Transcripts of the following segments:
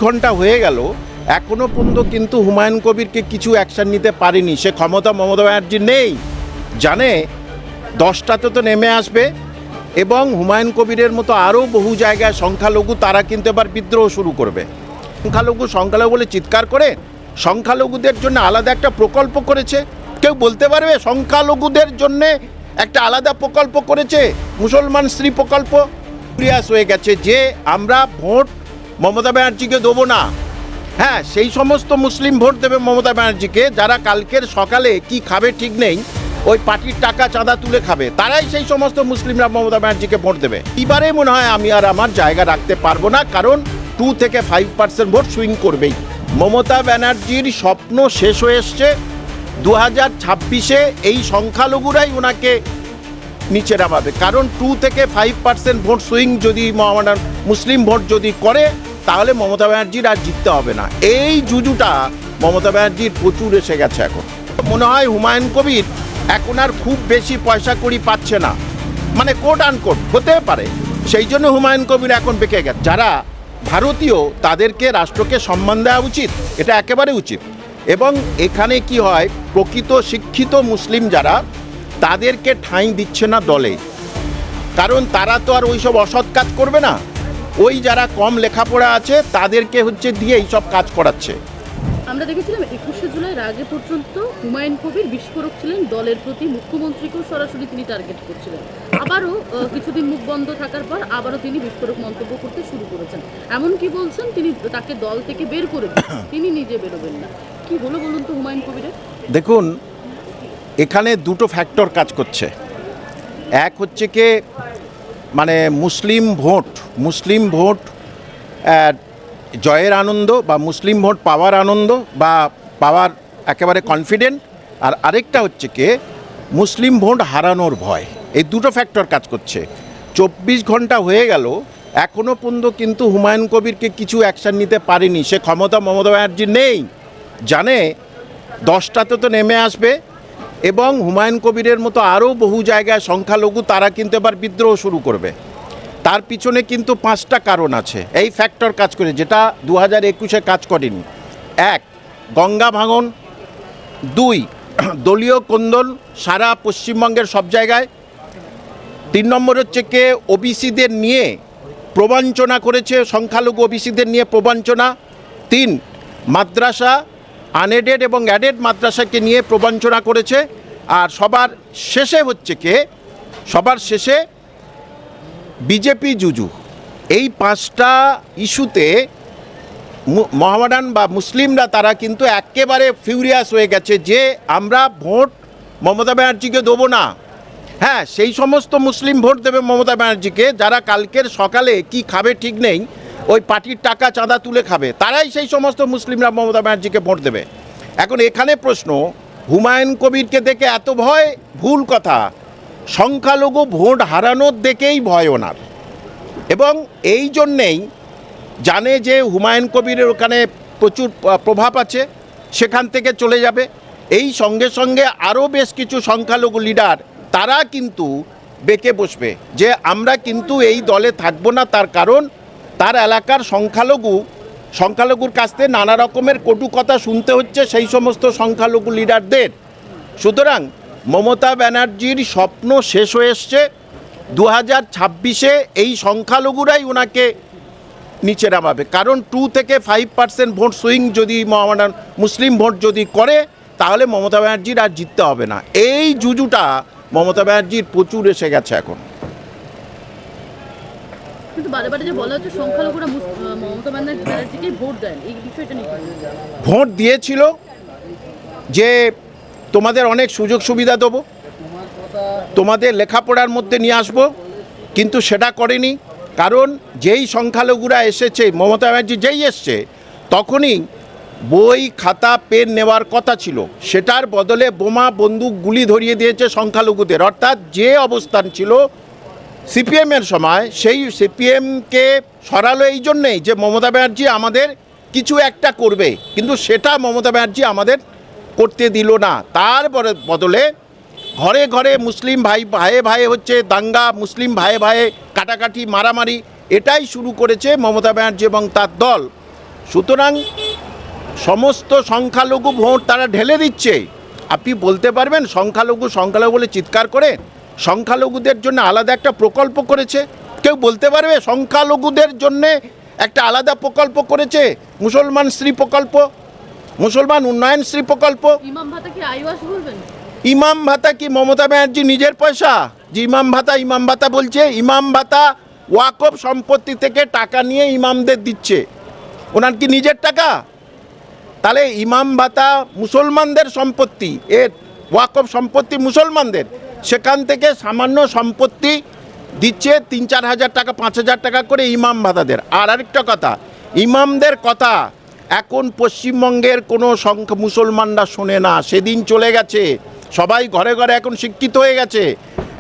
ঘন্টা হয়ে গেল, এখনো পর্যন্ত কিন্তু হুমায়ুন কবিরকে কিছু অ্যাকশন নিতে পারেনি। সে ক্ষমতা মমতা ব্যানার্জি নেই, জানে 10টাতে তো নেমে আসবে এবং হুমায়ুন কবিরের মতো আরও বহু জায়গায় সংখ্যালঘু তারা কিন্তু এবার বিদ্রোহ শুরু করবে। সংখ্যালঘু বলে চিৎকার করে সংখ্যালঘুদের জন্য আলাদা একটা প্রকল্প করেছে। কেউ বলতে পারবে সংখ্যালঘুদের জন্য একটা আলাদা প্রকল্প করেছে? মুসলমান স্ত্রী প্রকল্প সিরিয়াস হয়ে গেছে যে আমরা ভোট মমতা ব্যানার্জিকে দেবো না। হ্যাঁ, সেই সমস্ত মুসলিম ভোট দেবে মমতা ব্যানার্জিকে যারা কালকের সকালে কি খাবে ঠিক নেই, ওই পার্টির টাকা চাঁদা তুলে খাবে, তারাই সেই সমস্ত মুসলিমরা মমতা ব্যানার্জিকে ভোট দেবে। এবারে মনে হয় আমি আর আমার জায়গা রাখতে পারবো না, কারণ 2 থেকে 5% ভোট সুইং করবেই। মমতা ব্যানার্জির স্বপ্ন শেষ হয়ে এসছে। 2026-এ এই সংখ্যালঘুরাই ওনাকে নিচে নামাবে, কারণ 2 থেকে 5% ভোট সুইং যদি মুসলিম ভোট যদি করে তাহলে মমতা ব্যানার্জির আর জিততে হবে না। এই জুজুটা মমতা ব্যানার্জির প্রচুর এসে গেছে। এখন মনে হয় হুমায়ুন কবির এখন আর খুব বেশি পয়সা কড়ি পাচ্ছে না, মানে কোট আনকোট হতে পারে, সেই জন্য হুমায়ুন কবির এখন বেঁকে গেছে। যারা ভারতীয় তাদেরকে রাষ্ট্রকে সম্মান দেওয়া উচিত, এটা একেবারে উচিত। এবং এখানে কি হয়, প্রকৃত শিক্ষিত মুসলিম যারা তাদেরকে ঠাঁই দিচ্ছে না দলে, কারণ তারা তো আর ওইসব অসৎ কাজ করবে না। ওই যারা কম লেখাপড়া আছে তাদেরকে দিয়ে এইসব কাজ করাচ্ছে। আমরা দেখেছিলাম 21শে জুলাইয়ের আগে পর্যন্ত হুমায়ুন কবির বিস্ফোরক ছিলেন, দলের প্রতি মুখ্যমন্ত্রীকেও সরাসরি তিনি টার্গেট করছিলেন। আবারও কিছুদিন মুখ বন্ধ থাকার পর আবারও তিনি বিস্ফোরক মন্তব্য করতে শুরু করেছেন। এমনকি বলছেন তিনি তাকে দল থেকে বের করে দিন, তিনি নিজে বেরোবেন না। কি হলো বলুন তো হুমায়ুন কবিরের? দেখুন, এখানে দুটো ফ্যাক্টর কাজ করছে। এক হচ্ছে কি মানে মুসলিম ভোট জয়ের আনন্দ বা মুসলিম ভোট পাওয়ার আনন্দ বা পাওয়ার একেবারে কনফিডেন্ট, আর আরেকটা হচ্ছে কি মুসলিম ভোট হারানোর ভয়। এই দুটো ফ্যাক্টর কাজ করছে। 24 ঘন্টা হয়ে গেল, এখনও পর্যন্ত কিন্তু হুমায়ুন কবিরকে কিছু অ্যাকশন নিতে পারেনি। সে ক্ষমতা মমতা ব্যানার্জি নেই, জানে 10টাতে তো নেমে আসবে এবং হুমায়ুন কবিরের মতো আরও বহু জায়গায় সংখ্যালঘু তারা কিন্তু এবার বিদ্রোহ শুরু করবে। তার পিছনে কিন্তু 5টা কারণ আছে, এই ফ্যাক্টর কাজ করে, যেটা 2021-এ কাজ করেনি। 1, গঙ্গা ভাঙন। 2, দলীয় কোন্দল সারা পশ্চিমবঙ্গের সব জায়গায়। 3 নম্বর হচ্ছে কে ওবিসিদের নিয়ে প্রবঞ্চনা করেছে, সংখ্যালঘু ওবিসিদের নিয়ে প্রবঞ্চনা। 3, মাদ্রাসা আনএডেড এবং অ্যাডেড মাদ্রাসাকে নিয়ে প্রবঞ্চনা করেছে। আর সবার শেষে বিজেপি জুজু। এই 5টা ইস্যুতে মোহামেডান বা মুসলিমরা তারা কিন্তু একেবারে ফিউরিয়াস হয়ে গেছে যে আমরা ভোট মমতা ব্যানার্জিকে দেবো না। হ্যাঁ, সেই সমস্ত মুসলিম ভোট দেবে মমতা ব্যানার্জিকে যারা কালকের সকালে কি খাবে ঠিক নেই, ওই পার্টির টাকা চাঁদা তুলে খাবে, তারাই সেই সমস্ত মুসলিমরা মমতা ব্যানার্জিকে ভোট দেবে। এখন এখানে প্রশ্ন, হুমায়ুন কবিরকে দেখে এত ভয়? ভুল কথা। সংখ্যালঘু ভোট হারানোর দেখেই ভয় ওনার, এবং এই জন্যেই জানে যে হুমায়ুন কবিরের ওখানে প্রচুর প্রভাব আছে, সেখান থেকে চলে যাবে। এই সঙ্গে সঙ্গে আরও বেশ কিছু সংখ্যালঘু লিডার তারা কিন্তু বেঁকে বসবে যে আমরা কিন্তু এই দলে থাকবো না, তার কারণ তার এলাকার সংখ্যালঘুর কাছ থেকে নানা রকমের কটু কথা শুনতে হচ্ছে সেই সমস্ত সংখ্যালঘু লিডারদের। সুতরাং মমতা ব্যানার্জির স্বপ্ন শেষ হয়ে এসছে। 2026-এ এই সংখ্যালঘুরাই ওনাকে নিচে নামাবে, কারণ 2 থেকে 5% ভোট সুইং যদি মুসলিম ভোট যদি করে তাহলে মমতা ব্যানার্জির আর জিততে হবে না। এই জুজুটা মমতা ব্যানার্জির প্রচুর এসে গেছে এখন। কিন্তু বারে বারে যে বলা হচ্ছে সংখ্যালঘুরা মমতা ব্যানার্জিকে ভোট দেন, এই বিষয়টা নিয়ে ভোট দিয়েছিল যে তোমাদের অনেক সুযোগ সুবিধা দেবো, তোমাদের লেখাপড়ার মধ্যে নিয়ে আসবো, কিন্তু সেটা করেনি। কারণ যেই সংখ্যালঘুরা এসেছে, মমতা ব্যানার্জি যেই এসছে তখনই বই খাতা পেন নেওয়ার কথা ছিল, সেটার বদলে বোমা বন্দুক গুলি ধরিয়ে দিয়েছে সংখ্যালঘুদের। অর্থাৎ যে অবস্থান ছিল সিপিএমের সময়, সেই সিপিএমকে সরালো এই জন্যেই যে মমতা ব্যানার্জি আমাদের কিছু একটা করবে, কিন্তু সেটা মমতা ব্যানার্জি আমাদের করতে দিল না। তার বদলে ঘরে ঘরে মুসলিম ভাই হচ্ছে দাঙ্গা, মুসলিম ভাই কাটাকাটি মারামারি, এটাই শুরু করেছে মমতা ব্যানার্জি এবং তার দল। সুতরাং সমস্ত সংখ্যালঘু ভোট তারা ঢেলে দিচ্ছে। আপনি বলতে পারবেন সংখ্যালঘু বলে চিৎকার করে সংখ্যালঘুদের জন্য আলাদা একটা প্রকল্প করেছে? কেউ বলতে পারবে সংখ্যালঘুদের জন্যে একটা আলাদা প্রকল্প করেছে? মুসলমান শ্রী প্রকল্প, মুসলমান উন্নয়ন শ্রী প্রকল্প। ইমাম ভাতা কি আইওয়াস বলবেন? ইমাম ভাতা কি মমতা ব্যানার্জি নিজের পয়সা? যে ইমাম ভাতা বলছে, ইমাম ভাতা ওয়াকফ সম্পত্তি থেকে টাকা নিয়ে ইমামদের দিচ্ছে, ওনার কি নিজের টাকা? তাহলে ইমাম ভাতা মুসলমানদের সম্পত্তি, এর ওয়াকফ সম্পত্তি মুসলমানদের, সেখান থেকে সামান্য সম্পত্তি দিচ্ছে 3-4 হাজার টাকা 5 হাজার টাকা করে ইমাম ভাতাদের। আর আরেকটা কথা, ইমামদের কথা এখন পশ্চিমবঙ্গের কোনো মুসলমানরা শোনে না, সেদিন চলে গেছে। সবাই ঘরে ঘরে এখন শিক্ষিত হয়ে গেছে।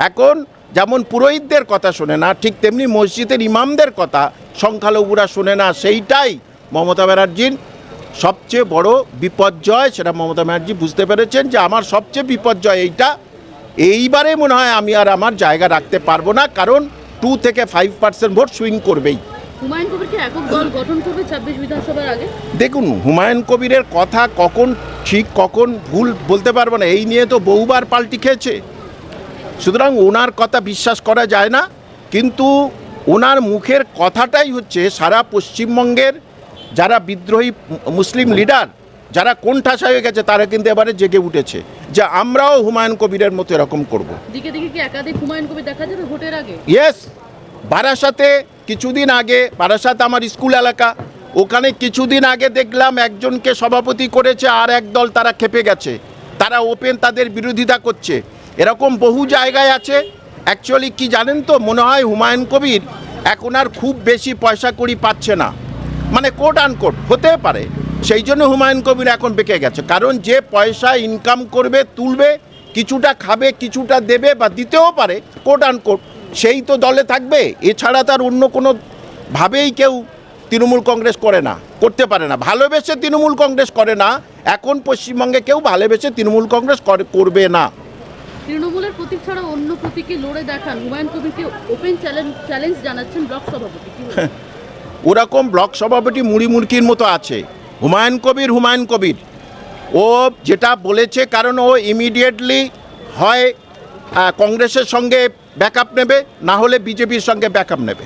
এখন যেমন পুরোহিতদের কথা শোনে না, ঠিক তেমনি মসজিদের ইমামদের কথা সংখ্যালঘুরা শোনে না। সেইটাই মমতা ব্যানার্জির সবচেয়ে বড় বিপর্যয়। সেটা মমতা ব্যানার্জি বুঝতে পেরেছেন যে আমার সবচেয়ে বিপর্যয় এইটা। এইবারে মনে হয় আমি আর আমার জায়গা রাখতে পারবো না, কারণ 2 থেকে 5% ভোট সুইং করবেই। হুমায়ুন কবির কি একক দল গঠন করবে 26 বিধানসভার আগে? দেখুন, হুমায়ুন কবিরের কথা কখন ঠিক কখন ভুল বলতে পারবো না, এই নিয়ে তো বহুবার পাল্টি খেয়েছে। সুতরাং ওনার কথা বিশ্বাস করা যায় না, কিন্তু ওনার মুখের কথাটাই হচ্ছে সারা পশ্চিমবঙ্গের যারা বিদ্রোহী মুসলিম লিডার, যারা কোণঠাসা হয়ে গেছে, তারা কিন্তু এবারে জেগে উঠেছে যে আমরাও হুমায়ুন কবিরের মতো এরকম করব। দিকে দিকে কি একাধিক হুমায়ুন কবির দেখা যাবে ভোটের আগে? ইয়েস, বারাসাতে কিছুদিন আগে, বারাসাত আমার স্কুল এলাকা, ওখানে কিছুদিন আগে দেখলাম একজনকে সভাপতি করেছে, আর এক দল তারা খেপে গেছে, তারা ওপেন তাদের বিরোধিতা করছে। এরকম বহু জায়গায় আছে। অ্যাকচুয়ালি কি জানেন তো, মনে হয় হুমায়ুন কবির এখন আর খুব বেশি পয়সা কড়ি পাচ্ছে না, মানে কোট আনকোট হতে পারে, সেই জন্য হুমায়ুন কবির এখন বেঁকে গেছে। কারণ যে পয়সা ইনকাম করবে, তুলবে, কিছুটা খাবে, কিছুটা দেবে বা দিতেও পারে কোট আনকোট, সেই তো দলে থাকবে। এছাড়া তার অন্য কোনো ভাবেই কেউ তৃণমূল কংগ্রেস করে না, করতে পারে না। ভালোবেসে তৃণমূল কংগ্রেস করে না, এখন পশ্চিমবঙ্গে কেউ ভালোবেসে তৃণমূল কংগ্রেস করবে না। তৃণমূলের প্রতীক ছাড়া অন্য প্রতীকে লড়ে দেখান হুমায়ুন কবিরকে ওপেন চ্যালেঞ্জ জানাচ্ছেন ব্লক সভাপতি। ওরকম ব্লক সভাপতি মুড়ি মুড়কির মতো আছে। হুমায়ুন কবির ও যেটা বলেছে, কারণ ও ইমিডিয়েটলি হয় কংগ্রেসের সঙ্গে ব্যাকআপ নেবে, না হলে বিজেপির সঙ্গে ব্যাকআপ নেবে।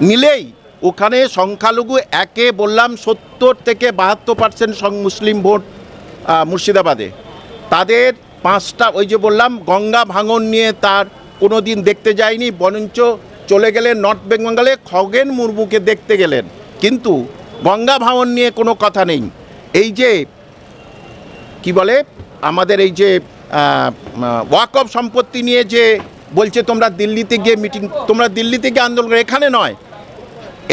নিলেই ওখানে সংখ্যালঘু একে বললাম 70 থেকে 72% মুসলিম ভোট মুর্শিদাবাদে। তাদের 5টা, ওই যে বললাম গঙ্গা ভাঙন নিয়ে তার কোনো দিন দেখতে যায়নি, বরঞ্চ চলে গেলেন নর্থ বেঙ্গলে, খগেন মুর্মুকে দেখতে গেলেন, কিন্তু গঙ্গা ভাঙন নিয়ে কোনো কথা নেই। এই যে কি বলে আমাদের এই যে ওয়াকফ সম্পত্তি নিয়ে যে বলছে তোমরা দিল্লিতে গিয়ে মিটিং, তোমরা দিল্লিতে গিয়ে আন্দোলন, এখানে নয়।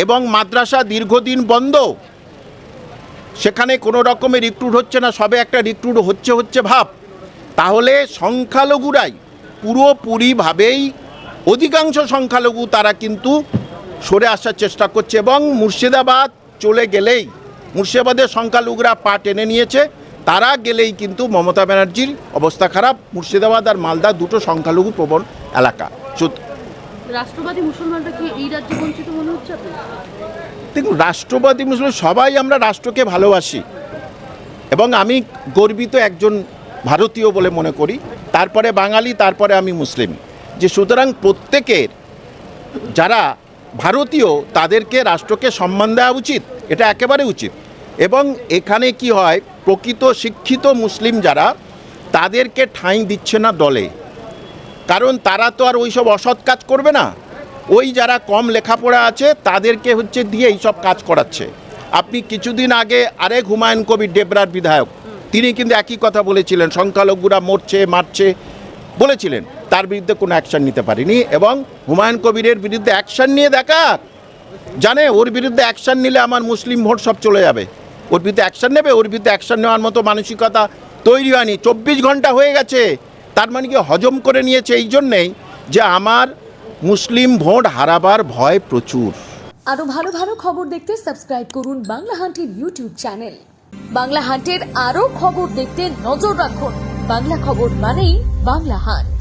এবং মাদ্রাসা দীর্ঘদিন বন্ধ, সেখানে কোনো রকমের রিক্রুট হচ্ছে না, সবে একটা রিক্রুট হচ্ছে ভাব। তাহলে সংখ্যালঘুরাই পুরোপুরিভাবেই, অধিকাংশ সংখ্যালঘু তারা কিন্তু সরে আসার চেষ্টা করছে। এবং মুর্শিদাবাদ চলে গেলেই, মুর্শিদাবাদের সংখ্যালঘুরা পা টেনে নিয়েছে, তারা গেলেই কিন্তু মমতা ব্যানার্জির অবস্থা খারাপ। মুর্শিদাবাদ আর মালদা দুটো সংখ্যালঘু প্রবণ এলাকা। রাষ্ট্রবাদী মুসলমানরা কি এই রাজ্যে বঞ্চিত মনে হচ্ছে আপনার? দেখুন, রাষ্ট্রবাদী মুসলমান সবাই আমরা রাষ্ট্রকে ভালোবাসি, এবং আমি গর্বিত একজন ভারতীয় বলে মনে করি, তারপরে বাঙালি, তারপরে আমি মুসলিম। যে সুতরাং প্রত্যেকের যারা ভারতীয় তাদেরকে রাষ্ট্রকে সম্মান দেওয়া উচিত, এটা একেবারে উচিত। এবং এখানে কি হয়, প্রকৃত শিক্ষিত মুসলিম যারা, তাদেরকে ঠাঁই দিচ্ছে না দলে, কারণ তারা তো আর ওই সব অসৎ কাজ করবে না। ওই যারা কম লেখাপড়া আছে তাদেরকে হচ্ছে দিয়ে এইসব কাজ করাচ্ছে। আপনি কিছুদিন আগে আরেক হুমায়ুন কবির, ডেবরার বিধায়ক, তিনি কিন্তু একই কথা বলেছিলেন, সংখ্যালঘুরা মরছে মারছে বলেছিলেন, তার বিরুদ্ধে কোনো অ্যাকশান নিতে পারেনি। এবং হুমায়ুন কবিরের বিরুদ্ধে অ্যাকশান নিয়ে দেখা, জানে ওর বিরুদ্ধে অ্যাকশান নিলে আমার মুসলিম ভোট সব চলে যাবে, ওর বিরুদ্ধে অ্যাকশান নেবে, ওর বিরুদ্ধে অ্যাকশান নেওয়ার মতো মানসিকতা তৈরি হয়নি। 24 ঘন্টা হয়ে গেছে, তার মানে কি হজম করে নিয়েছে এই জন্যেই যে আমার মুসলিম ভোট হারাবার ভয় প্রচুর। আরো ভালো ভালো খবর দেখতে সাবস্ক্রাইব করুন বাংলা হান্টের ইউটিউব চ্যানেল। বাংলা হান্টের আরো খবর দেখতে নজর রাখুন। বাংলা খবর মানেই বাংলা হান্ট।